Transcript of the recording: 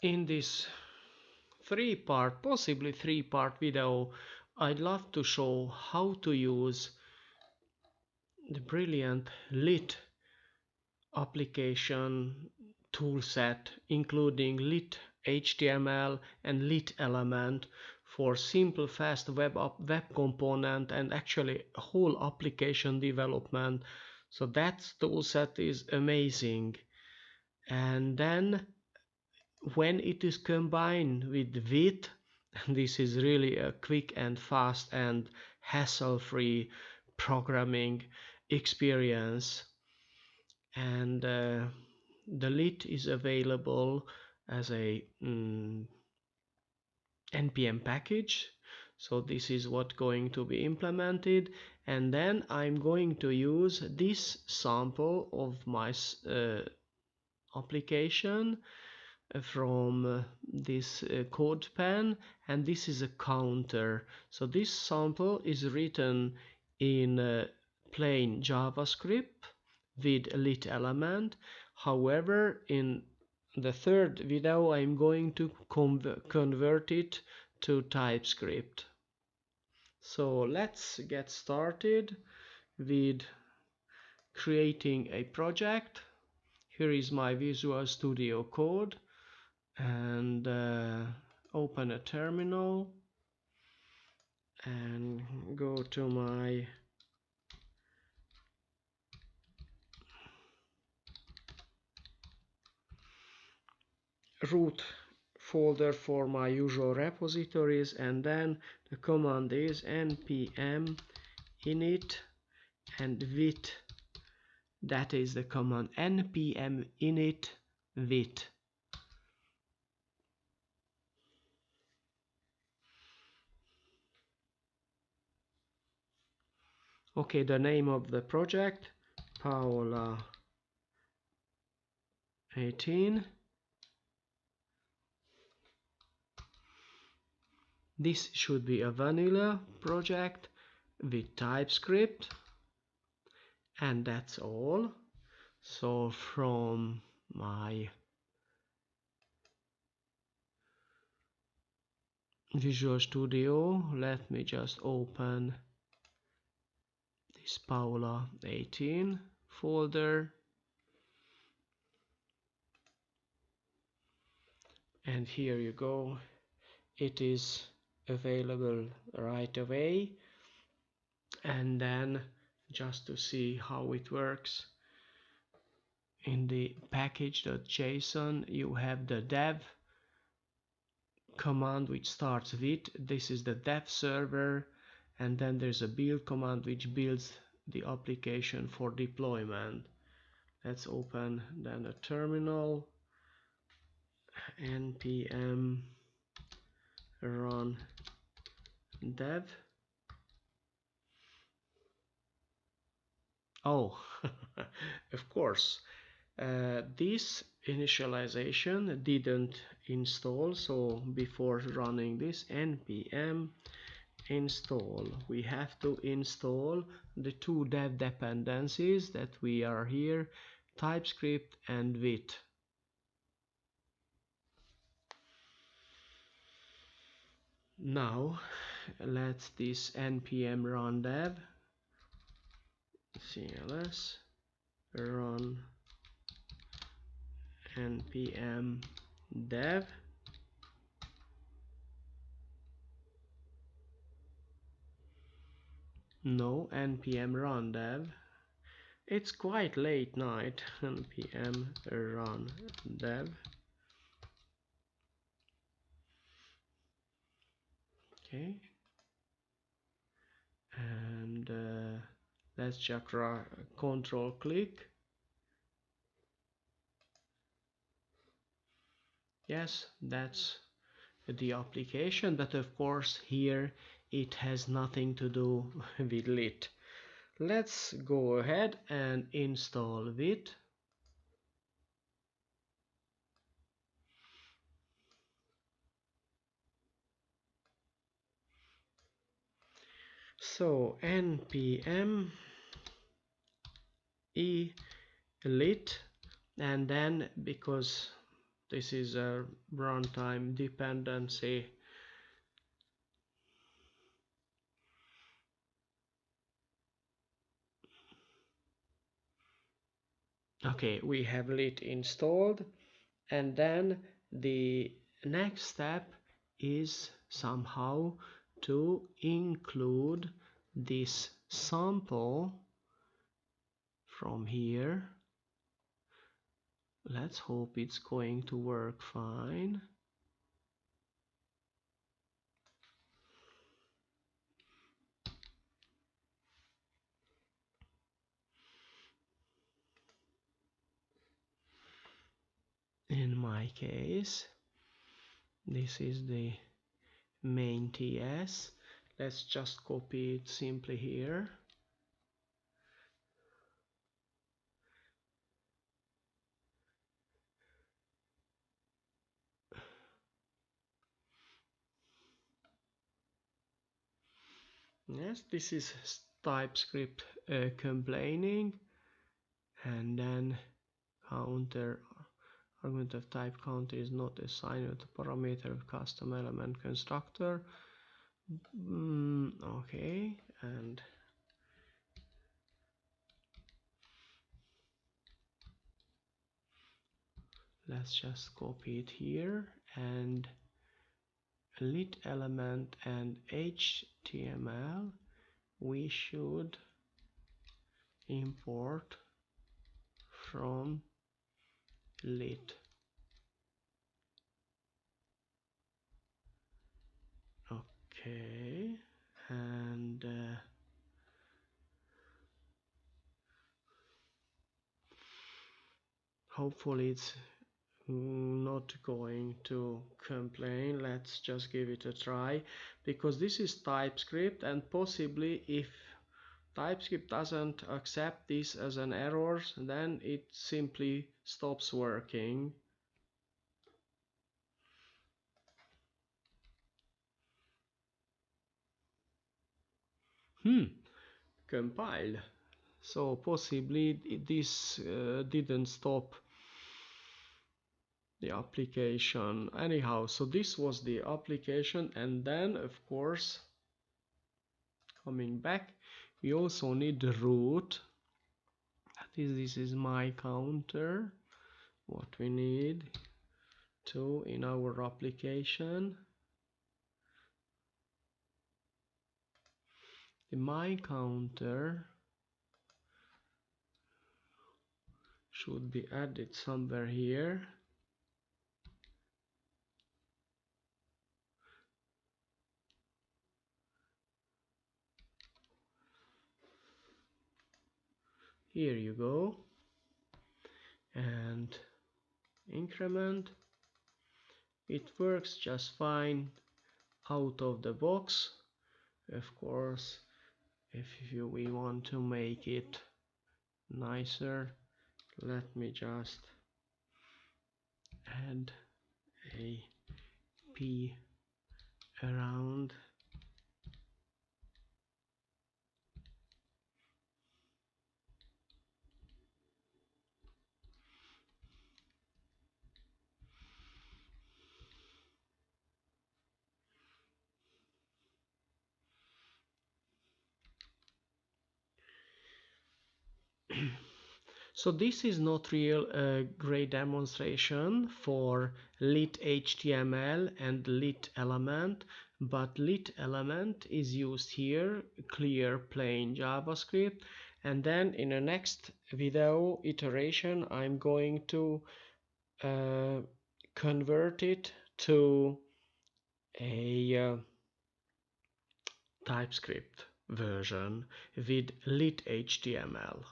In this possibly three-part video, I'd love to show how to use the brilliant Lit application toolset, including Lit HTML and Lit element for simple, fast web component and actually whole application development. So that toolset is amazing. And then when it is combined with Vite, this is really a quick and fast and hassle-free programming experience. And the Lit is available as a npm package. So this is what going to be implemented, and then I'm going to use this sample of my application from this code pen, and this is a counter. So this sample is written in plain JavaScript with a lit element. However, in the third video I'm going to convert it to TypeScript. So let's get started with creating a project. Here is my Visual Studio Code, and open a terminal and go to my root folder for my usual repositories, and then the command is npm init and vite. That is the command npm init vite. Okay, the name of the project, Paola 18. This should be a vanilla project with TypeScript, and that's all. So from my Visual Studio, let me just open this Paola 18 folder, and here you go. It is available right away. And then just to see how it works, in the package.json you have the dev command which starts with, this is the dev server, and then there's a build command which builds the application for deployment. Let's open then a terminal, npm run dev. Oh, of course, this initialization didn't install, so before running this npm install, we have to install the two dev dependencies that we are here, TypeScript and Vite. Now let's this npm run dev cls run npm dev. No, npm run dev. It's quite late night. npm run dev. Okay. And let's just control click. Yes, that's the application, but of course here it has nothing to do with Lit. Let's go ahead and install Vite. So npm lit, and then because this is a runtime dependency. Okay, we have lit installed, and then the next step is somehow to include this sample from here. Let's hope it's going to work fine. In my case, this is the main TS. Let's just copy it simply here. Yes, this is TypeScript complaining, and then counter argument of type counter is not assigned with a parameter of custom element constructor. Okay, and let's just copy it here, and lit element and HTML we should import from lit. Okay, and hopefully it's not going to complain. Let's just give it a try, because this is TypeScript, and possibly if TypeScript doesn't accept this as an error, then it simply stops working. Compiled. So possibly this didn't stop the application. Anyhow, so this was the application, and then of course, coming back, we also need the root. That is, this is my counter. What we need to in our application. The my counter should be added somewhere here. Here you go. And increment. It works just fine out of the box. Of course, if we want to make it nicer, let me just add a p around. So this is not real great demonstration for lit HTML and lit element, but lit element is used here, clear plain JavaScript, and then in the next video iteration I'm going to convert it to a TypeScript version with lit HTML.